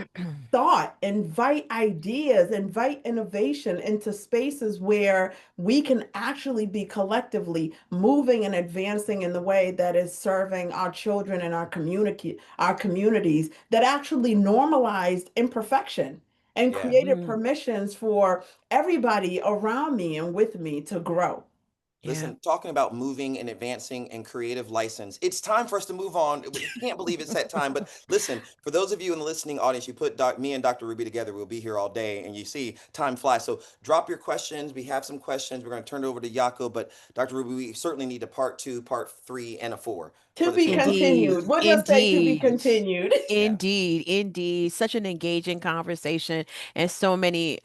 thought, invite ideas, invite innovation into spaces where we can actually be collectively moving and advancing in the way that is serving our children and our communities, that actually normalized imperfection and Yeah. created Mm, permissions for everybody around me and with me to grow. yeah. Listen, talking about moving and advancing and creative license, it's time for us to move on. Can't believe it's that time. But listen, for those of you in the listening audience, you put me and Dr. Ruby together, we'll be here all day. And you see, time flies. So drop your questions. We have some questions. We're going to turn it over to Yako. But Dr. Ruby, we certainly need a part two, part three, and a four. for To the be children. Indeed, continued. We'll just say to be indeed. continued. Yeah. Indeed, indeed. Such an engaging conversation and so many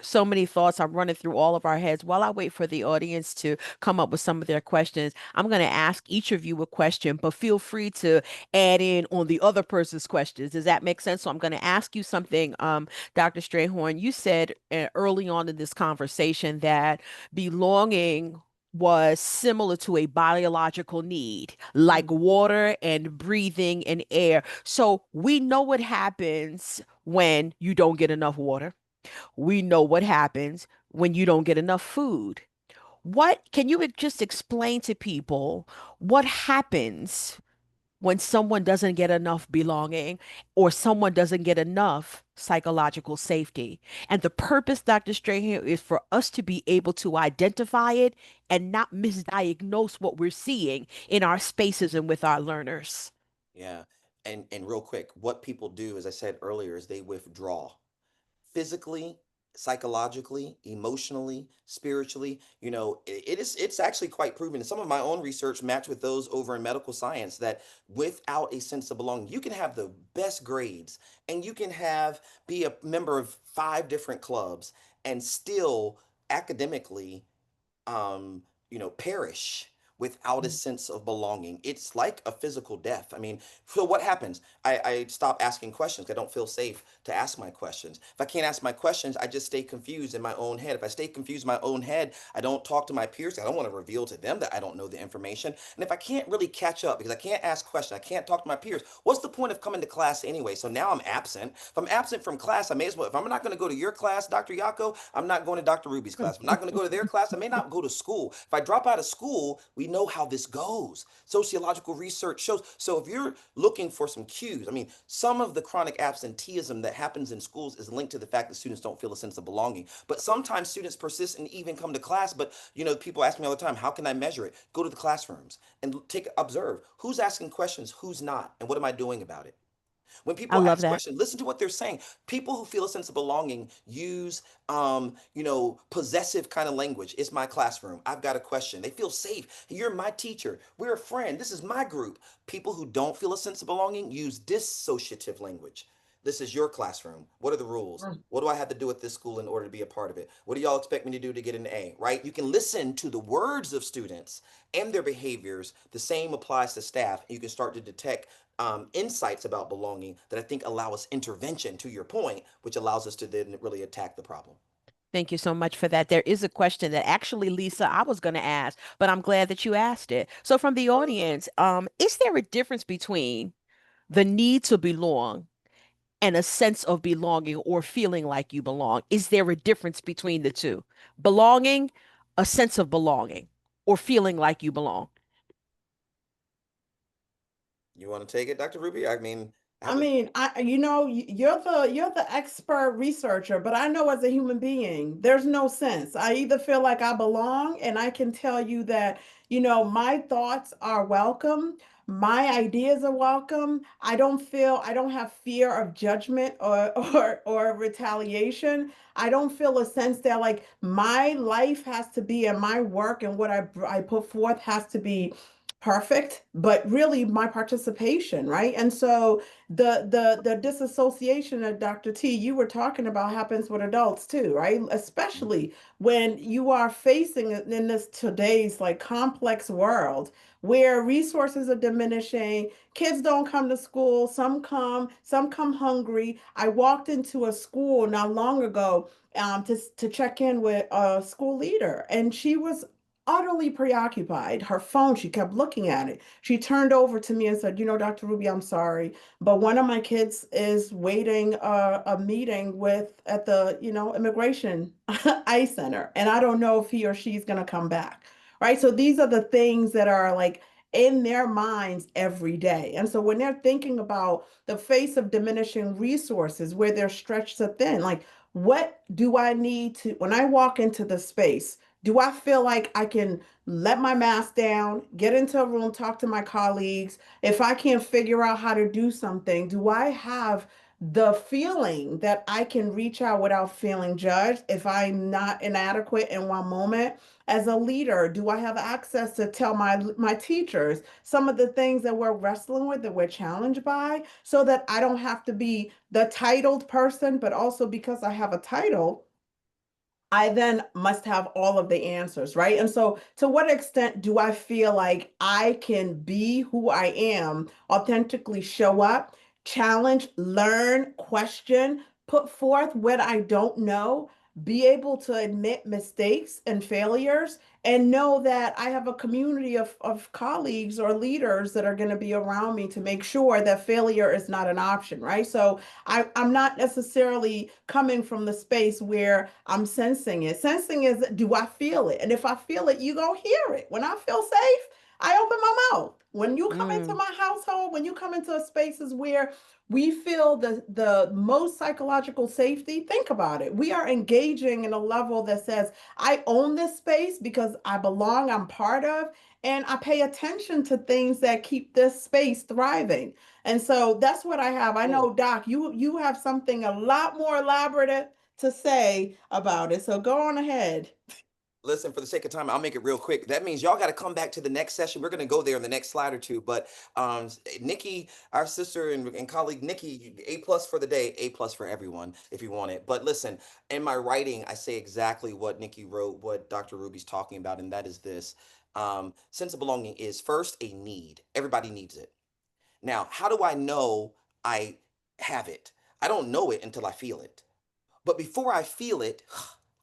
thoughts are running through all of our heads. While I wait for the audience to come up with some of their questions, I'm going to ask each of you a question, but feel free to add in on the other person's questions. Does that make sense? So I'm going to ask you something, Dr. Strayhorn. You said early on in this conversation that belonging was similar to a biological need, like water and breathing and air. So we know what happens when you don't get enough water. We know what happens when you don't get enough food. What can you just explain to people what happens when someone doesn't get enough belonging or someone doesn't get enough psychological safety? And the purpose, Dr. Strahan, is for us to be able to identify it and not misdiagnose what we're seeing in our spaces and with our learners. Yeah. And real quick, what people do, as I said earlier, is they withdraw physically, psychologically, emotionally, spiritually. It's actually quite proven. And some of my own research match with those over in medical science that without a sense of belonging, you can have the best grades and you can have be a member of five different clubs and still academically perish without a sense of belonging. It's like a physical death. I mean, so what happens? I stop asking questions. I don't feel safe to ask my questions. If I can't ask my questions, I just stay confused in my own head. If I stay confused in my own head, I don't talk to my peers. I don't want to reveal to them that I don't know the information. And if I can't really catch up because I can't ask questions, I can't talk to my peers, what's the point of coming to class anyway? So now I'm absent. If I'm absent from class, I may as well, if I'm not going to go to your class, Dr. Yako, I'm not going to Dr. Ruby's class. If I'm not going to go to their class, I may not go to school. If I drop out of school, we know how this goes. Sociological research shows. So if you're looking for some cues, I mean, some of the chronic absenteeism that happens in schools is linked to the fact that students don't feel a sense of belonging. But sometimes students persist and even come to class. But people ask me all the time, how can I measure it? Go to the classrooms and observe who's asking questions, who's not, and what am I doing about it? When I people love ask that. questions, listen to what they're saying. People who feel a sense of belonging use, possessive kind of language. It's my classroom. I've got a question. They feel safe. You're my teacher. We're a friend. This is my group. People who don't feel a sense of belonging use dissociative language. This is your classroom. What are the rules? What do I have to do at this school in order to be a part of it? What do y'all expect me to do to get an A? Right? You can listen to the words of students and their behaviors. The same applies to staff. You can start to detect insights about belonging that I think allow us intervention, to your point, which allows us to then really attack the problem. Thank you so much for that. There is a question that actually, Lisa, I was going to ask, but I'm glad that you asked it. So, from the audience, is there a difference between the need to belong and a sense of belonging or feeling like you belong? Is there a difference between the two? Belonging, a sense of belonging, or feeling like you belong? You want to take it, Dr. Ruby? I mean, I I have a mean, you're the expert researcher, but I know as a human being, there's no sense. I either feel like I belong, and I can tell you that, my thoughts are welcome, my ideas are welcome. I don't have fear of judgment or or retaliation. I don't feel a sense that like my life has to be and my work and what I put forth has to be perfect, but really my participation, right? And so the disassociation that Dr. T you were talking about happens with adults too, right? Especially when you are facing in this today's like complex world where resources are diminishing, kids don't come to school, some come hungry. I walked into a school not long ago to check in with a school leader, and she was utterly preoccupied. Her phone, she kept looking at it. She turned over to me and said, Dr. Ruby, I'm sorry, but one of my kids is waiting a meeting with at the, immigration ICE center, and I don't know if he or she's going to come back. Right. So these are the things that are like in their minds every day. And so when they're thinking about the face of diminishing resources, where they're stretched so thin, like, what do I need to, when I walk into the space, do I feel like I can let my mask down, get into a room, talk to my colleagues? If I can't figure out how to do something, do I have the feeling that I can reach out without feeling judged if I'm not inadequate in one moment. As a leader, do I have access to tell my teachers some of the things that we're wrestling with, that we're challenged by, so that I don't have to be the titled person, but also because I have a title, I then must have all of the answers, right? And so, to what extent do I feel like I can be who I am, authentically show up, challenge, learn, question, put forth what I don't know, be able to admit mistakes and failures, and know that I have a community of colleagues or leaders that are going to be around me to make sure that failure is not an option, right? So, I'm not necessarily coming from the space where I'm sensing it. Sensing is, do I feel it? And if I feel it, you gonna hear it. When I feel safe, I open my mouth. When you come into Mm, my household, when you come into spaces where we feel the most psychological safety, think about it. We are engaging in a level that says, I own this space because I belong, I'm part of, and I pay attention to things that keep this space thriving. And so that's what I have. I Cool. know, Doc, you have something a lot more elaborate to say about it. So go on ahead. Listen, for the sake of time, I'll make it real quick. That means y'all got to come back to the next session. We're going to go there in the next slide or two. But Nikki, our sister and colleague Nikki, A+ for the day, A+ for everyone if you want it. But listen, in my writing, I say exactly what Nikki wrote, what Dr. Ruby's talking about, and that is this. Sense of belonging is first a need. Everybody needs it. Now, how do I know I have it? I don't know it until I feel it. But before I feel it,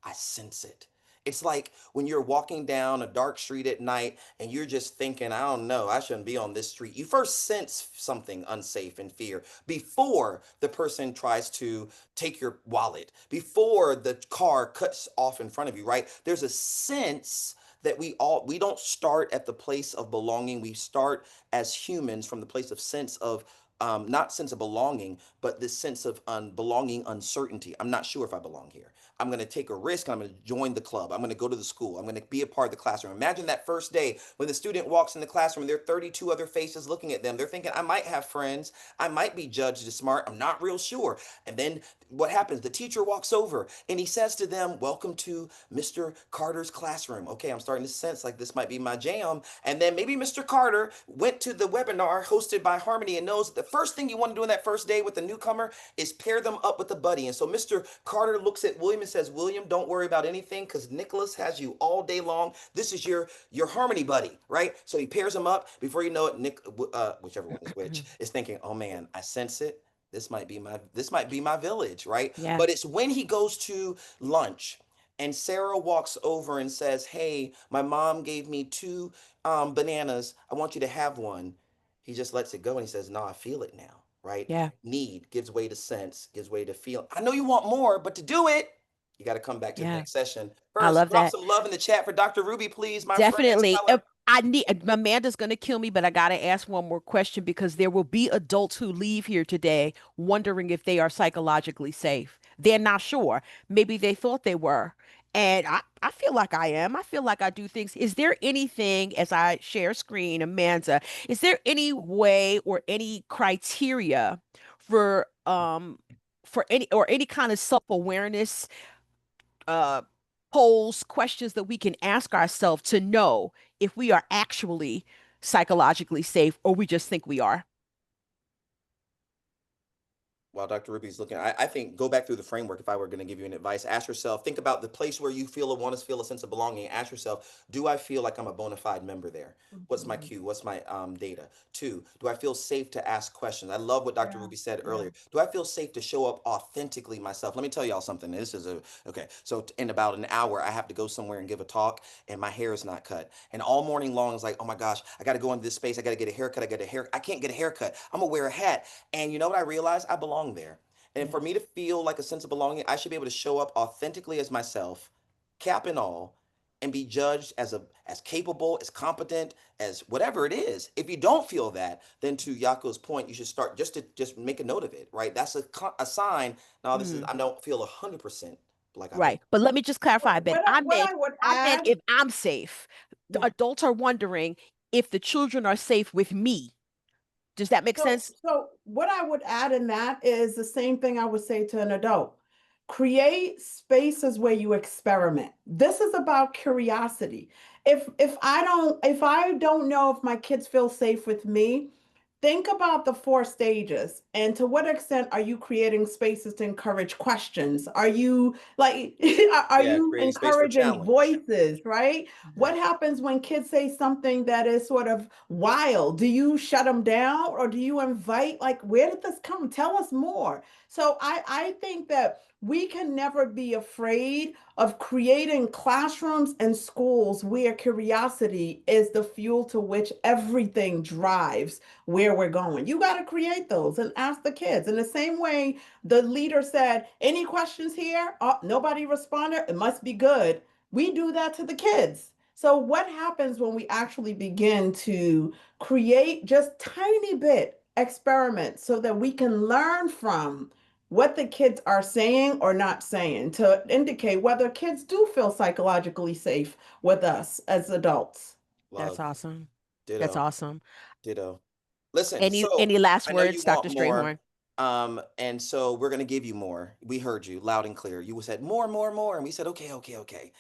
I sense it. It's like when you're walking down a dark street at night and you're just thinking, I don't know, I shouldn't be on this street. You first sense something unsafe and fear before the person tries to take your wallet, before the car cuts off in front of you, right? There's a sense that we don't start at the place of belonging. We start as humans from the place of sense of not sense of belonging, but this sense of belonging uncertainty. I'm not sure if I belong here. I'm going to take a risk. I'm going to join the club. I'm going to go to the school. I'm going to be a part of the classroom. Imagine that first day when the student walks in the classroom and there are 32 other faces looking at them. They're thinking, I might have friends. I might be judged as smart. I'm not real sure. And then what happens? The teacher walks over and he says to them, welcome to Mr. Carter's classroom. Okay, I'm starting to sense like this might be my jam. And then maybe Mr. Carter went to the webinar hosted by Harmony and knows that the first thing you want to do on that first day with the newcomer is pair them up with a buddy. And so Mr. Carter looks at William and says, William, don't worry about anything because Nicholas has you all day long. This is your Harmony buddy, right? So he pairs them up. Before you know it, Nick, whichever one is which, is thinking, oh man, I sense it. This might be my village, right? yeah, But it's when he goes to lunch and Sarah walks over and says, hey, my mom gave me two bananas. I want you to have one. He just lets it go and he says, no, I feel it now, right? yeah, Need gives way to sense, gives way to feel. I know you want more, but to do it, you got to come back to the yeah. next session. I First, love drop that. some love in the chat for Dr. Ruby, please, my friend, Definitely. stellar. I need Amanda's gonna kill me, but I gotta ask one more question because there will be adults who leave here today wondering if they are psychologically safe. They're not sure. Maybe they thought they were. And I feel like I am. I feel like I do things. Is there anything, as I share screen, Amanda, is there any way or any criteria for any kind of self-awareness uh polls, questions that we can ask ourselves to know if we are actually psychologically safe or we just think we are. While Dr. Ruby's looking, I think go back through the framework. If I were going to give you an advice, ask yourself, think about the place where you feel or want to feel a sense of belonging. Ask yourself, do I feel like I'm a bona fide member there? What's my Mhm. cue? What's my data? Two, do I feel safe to ask questions? I love what Dr. Yeah, Ruby said yeah. earlier. Do I feel safe to show up authentically myself? Let me tell y'all something. This is okay. So in about an hour, I have to go somewhere and give a talk, and my hair is not cut. And all morning long, it's like, oh my gosh, I got to go into this space. I got to get a haircut. I can't get a haircut. I'm gonna wear a hat. And you know what I realized? I belong there. And for me Yes. to feel like a sense of belonging, I should be able to show up authentically as myself, cap and all, and be judged as capable, as competent, as whatever it is. If you don't feel that, then to Yako's point, you should start just make a note of it, right? That's a sign. Now this is Mm, I don't feel 100% like I belong. right. But let me just clarify, Ben. What I would I meant add, if I'm safe. The yeah. adults are wondering if the children are safe with me. Does that make So, sense? so what I would add in that is the same thing I would say to an adult. Create spaces where you experiment. This is about curiosity. If I don't know if my kids feel safe with me, think about the four stages and to what extent are you creating spaces to encourage questions? Are you like are Yeah, you creating space for encouraging challenge. voices, right? Mhm. What happens when kids say something that is sort of wild? Do you shut them down or do you invite, like, where did this come? Tell us more. So I think that we can never be afraid of creating classrooms and schools where curiosity is the fuel to which everything drives where we're going. You got to create those and ask the kids. In the same way, the leader said, any questions here? Oh, nobody responded. It must be good. We do that to the kids. So what happens when we actually begin to create just tiny bit experiments so that we can learn from what the kids are saying or not saying to indicate whether kids do feel psychologically safe with us as adults? That's Love. awesome. That's Ditto. awesome. Ditto. Listen, Any so last I know words, you Dr. want more, Strayhorn? and so we're gonna give you more. We heard you loud and clear. You said more, more, more, and we said okay, okay, okay.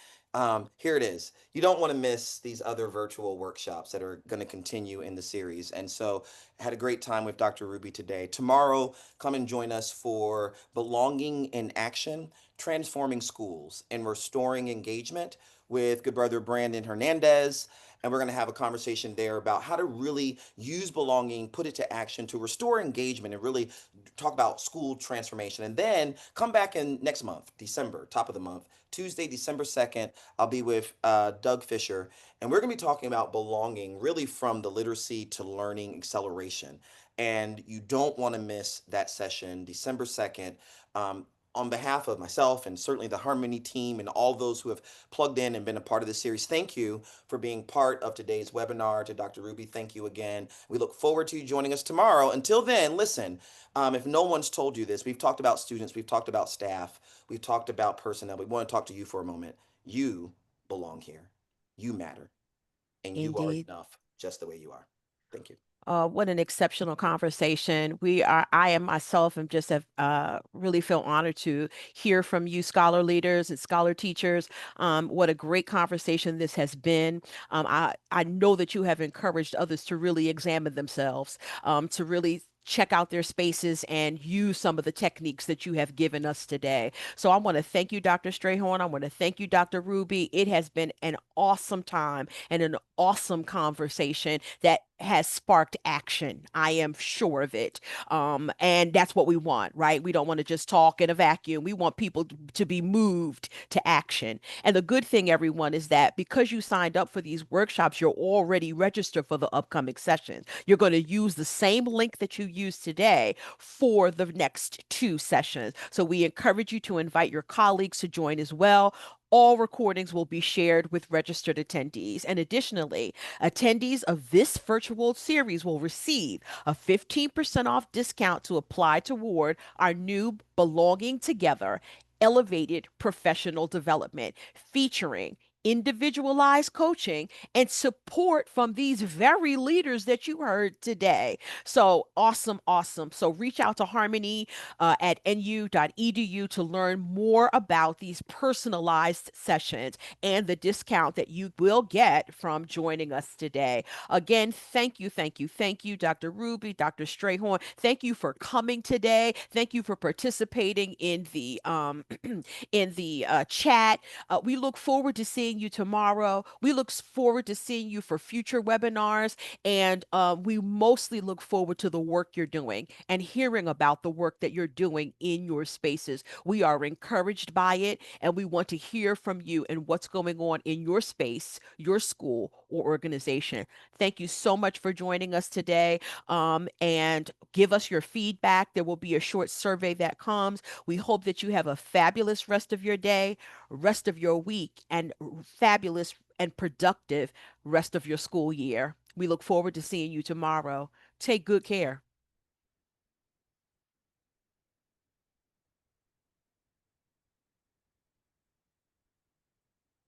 Here it is. You don't want to miss these other virtual workshops that are going to continue in the series. And so, I had a great time with Dr. Ruby today. Tomorrow, come and join us for Belonging in Action, Transforming Schools and Restoring Engagement with good brother Brandon Hernandez, and we're going to have a conversation there about how to really use belonging, put it to action to restore engagement and really talk about school transformation. And then come back in next month, December, top of the month, Tuesday, December 2nd. I'll be with Doug Fisher, and we're going to be talking about belonging really from the literacy to learning acceleration. And you don't want to miss that session, December 2nd. Um, on behalf of myself and certainly the Harmony team and all those who have plugged in and been a part of this series, thank you for being part of today's webinar. To Dr. Ruby, thank you again. We look forward to you joining us tomorrow. Until then, listen, if no one's told you this, we've talked about students, we've talked about staff, we've talked about personnel. We want to talk to you for a moment. You belong here. You matter, and you are Indeed. enough just the way you are. Thank you. What an exceptional conversation. I am myself am just have really feel honored to hear from you, scholar leaders and scholar teachers. What a great conversation this has been. I know that you have encouraged others to really examine themselves, to really check out their spaces and use some of the techniques that you have given us today. So I want to thank you, Dr. Strayhorn. I want to thank you, Dr. Ruby. It has been an awesome time and an awesome conversation that has sparked action. I am sure of it. And that's what we want, right? We don't want to just talk in a vacuum. We want people to be moved to action. And the good thing, everyone, is that because you signed up for these workshops, you're already registered for the upcoming sessions. You're going to use the same link that you used today for the next two sessions. So we encourage you to invite your colleagues to join as well. All recordings will be shared with registered attendees. And additionally, attendees of this virtual series will receive a 15% off discount to apply toward our new Belonging Together elevated professional development featuring individualized coaching and support from these very leaders that you heard today. So awesome, awesome. So reach out to Harmony at nu.edu to learn more about these personalized sessions and the discount that you will get from joining us today. Again, thank you, thank you, thank you, Dr. Ruby, Dr. Strayhorn. Thank you for coming today. Thank you for participating in the in the chat. We look forward to seeing you tomorrow. We look forward to seeing you for future webinars, and we mostly look forward to the work you're doing and hearing about the work that you're doing in your spaces. We are encouraged by it, and we want to hear from you and what's going on in your space, your school, or organization. Thank you so much for joining us today. And give us your feedback. There will be a short survey that comes. We hope that you have a fabulous rest of your day, rest of your week, and fabulous and productive rest of your school year. We look forward to seeing you tomorrow. Take good care.